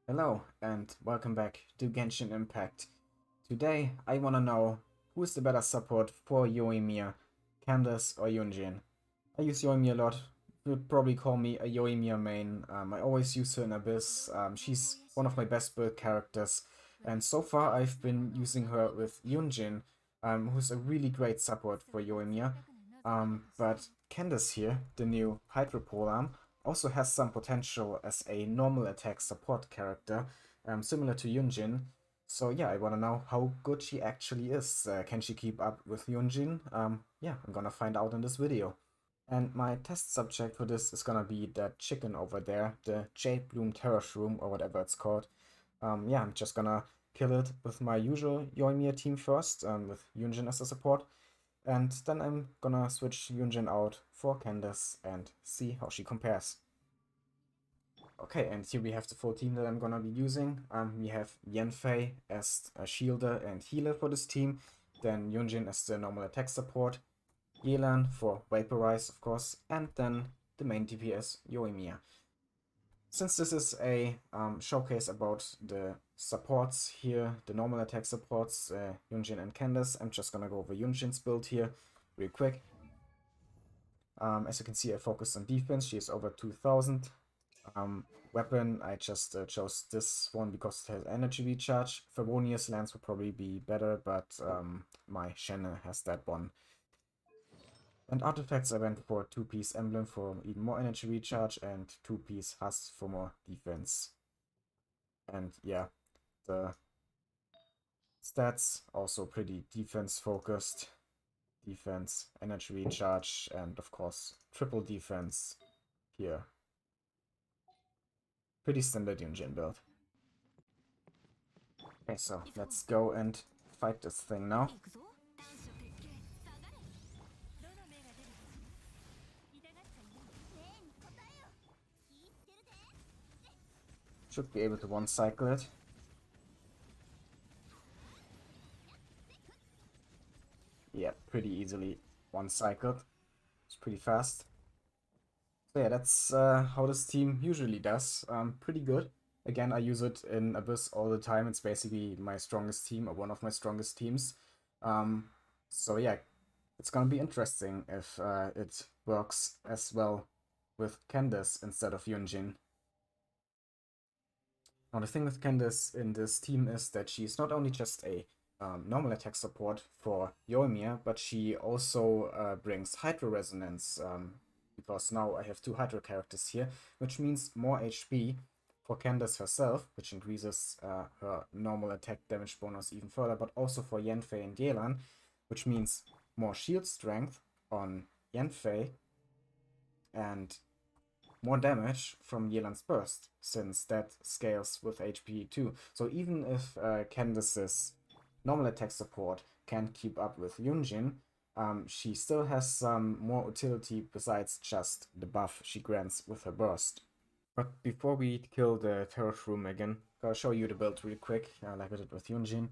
Hello and welcome back to Genshin Impact. Today I wanna know who is the better support for Yoimiya, Candace or Yunjin. I use Yoimiya a lot. You'd probably call me a Yoimiya main. I always use her in Abyss. She's one of my best build characters, and so far I've been using her with Yunjin, who's a really great support for Yoimiya. But Candace here, the new Hydro Polearm, also has some potential as a normal attack support character, similar to Yunjin. So yeah, I want to know how good she actually is. Can she keep up with Yunjin? Yeah, I'm gonna find out in this video. And my test subject for this is gonna be that chicken over there, the Jade Bloom Terrace Room or whatever it's called. Yeah, I'm just gonna kill it with my usual Yoimiya team first, with Yunjin as a support. And then I'm gonna switch Yunjin out for Candace and see how she compares. Okay, and here we have the full team that I'm gonna be using. We have Yanfei as a shielder and healer for this team, then Yunjin as the normal attack support, Yelan for Vaporize, of course, and then the main DPS, Yoimiya. Since this is a showcase about the supports here, the normal attack supports, Yunjin and Candace, I'm just gonna go over Yunjin's build here real quick. As you can see, I focused on defense. She is over 2000. Weapon, I just chose this one because it has energy recharge. Favonius Lance would probably be better, but my Shanna has that one. And artifacts, I went for 2-piece Emblem for even more energy recharge and 2-piece Husk for more defense. And yeah, the stats also pretty defense focused. Defense, energy recharge, and of course triple defense here. Pretty standard Yunjin build. Okay, so let's go and fight this thing now. Should be able to one-cycle it. Yeah, pretty easily one-cycled. It's pretty fast. So yeah, that's how this team usually does. Pretty good. Again, I use it in Abyss all the time. It's basically my strongest team, or one of my strongest teams. So yeah, it's gonna be interesting if it works as well with Candace instead of Yunjin. Now the thing with Candace in this team is that she's not only just a normal attack support for Yoimiya, but she also brings Hydro Resonance, because now I have two Hydro characters here, which means more HP for Candace herself, which increases her normal attack damage bonus even further, but also for Yanfei and Yelan, which means more shield strength on Yanfei and more damage from Yelan's burst, since that scales with HP too. So even if Candace's normal attack support can't keep up with Yunjin, she still has some more utility besides just the buff she grants with her burst. But before we kill the Terrace Room again, I'll show you the build real quick, like I did with Yunjin.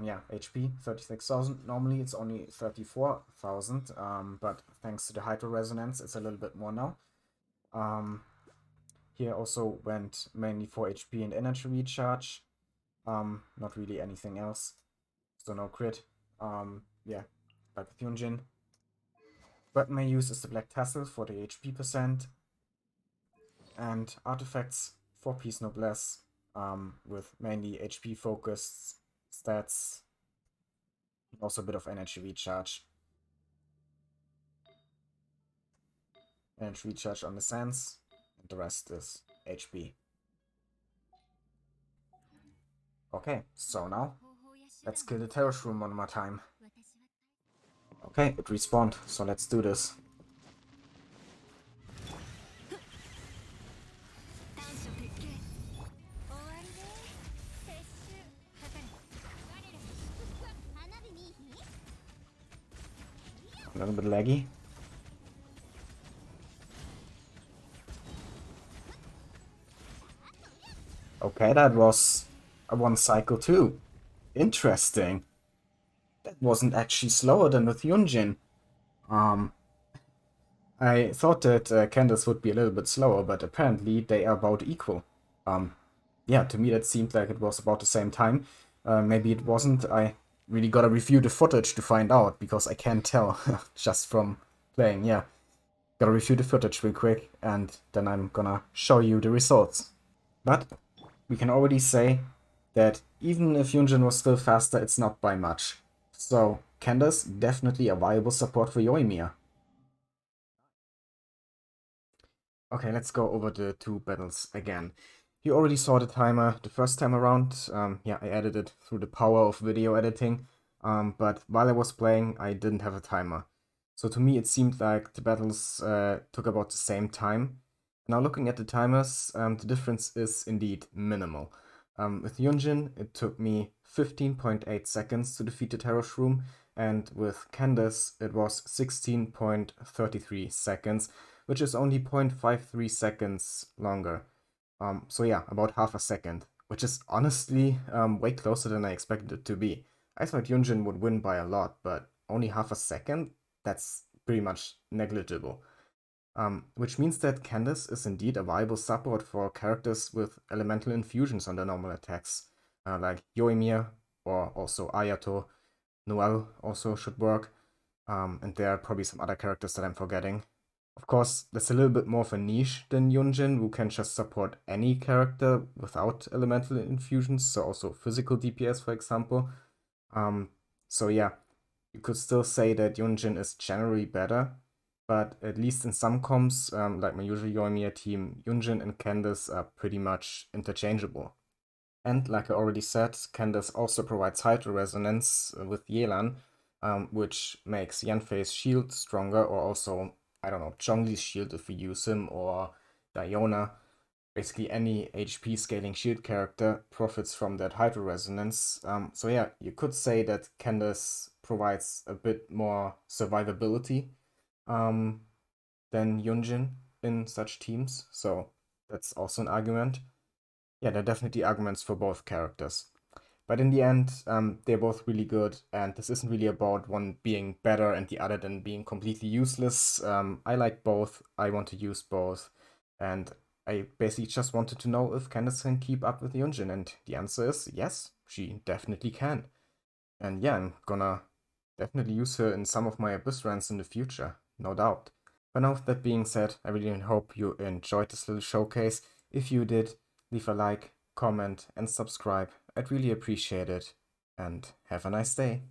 Yeah, HP 36,000. Normally it's only 34,000, but thanks to the Hydro Resonance, it's a little bit more now. Here also went mainly for HP and energy recharge. Not really anything else. So no crit. Yeah, like with Yunjin. Weapon I use is the Black Tassel for the HP percent. And artifacts, 4-piece Noblesse, with mainly HP focused stats. Also a bit of energy recharge. Energy recharge on the Sands. And the rest is HP. Okay, so now let's kill the Terrace Room one more time. Okay, it respawned, so let's do this. A little bit laggy. Okay, that was a one cycle too. Interesting. That wasn't actually slower than with Yunjin. I thought that Candace would be a little bit slower, but apparently they are about equal. yeah, to me that seemed like it was about the same time. Maybe it wasn't. I really gotta review the footage to find out because I can't tell just from playing. Yeah, gotta review the footage real quick and then I'm gonna show you the results. But we can already say that even if Yunjin was still faster, it's not by much. So Candace, definitely a viable support for Yoimiya. Okay, let's go over the two battles again. You already saw the timer the first time around. Yeah, I added it through the power of video editing. But while I was playing, I didn't have a timer. So to me, it seemed like the battles took about the same time. Now looking at the timers, the difference is indeed minimal. With Yunjin, it took me 15.8 seconds to defeat the Terror Shroom, and with Candace, it was 16.33 seconds, which is only 0.53 seconds longer. So yeah, about half a second, which is honestly way closer than I expected it to be. I thought Yunjin would win by a lot, but only half a second? That's pretty much negligible. Which means that Candace is indeed a viable support for characters with elemental infusions on their normal attacks, like Yoimiya or also Ayato. Noel also should work, and there are probably some other characters that I'm forgetting. Of course, that's a little bit more of a niche than Yunjin, who can just support any character without elemental infusions, so also physical DPS, for example. Um, so yeah, you could still say that Yunjin is generally better, but at least in some comps, like my usual Yoimiya team, Yunjin and Candace are pretty much interchangeable. And like I already said, Candace also provides Hydro Resonance with Yelan, which makes Yanfei's shield stronger, or also, I don't know, Zhongli's shield if we use him, or Diona. Basically, any HP scaling shield character profits from that Hydro Resonance. So yeah, you could say that Candace provides a bit more survivability um, than Yunjin in such teams. So that's also an argument. Yeah, there are definitely arguments for both characters. But in the end, they're both really good, and this isn't really about one being better and the other than being completely useless. I like both, I want to use both, and I basically just wanted to know if Candace can keep up with Yunjin, and the answer is yes, she definitely can. And yeah, I'm gonna definitely use her in some of my Abyss runs in the future, no doubt. But now with that being said, I really hope you enjoyed this little showcase. If you did, leave a like, comment, and subscribe. I'd really appreciate it. And have a nice day.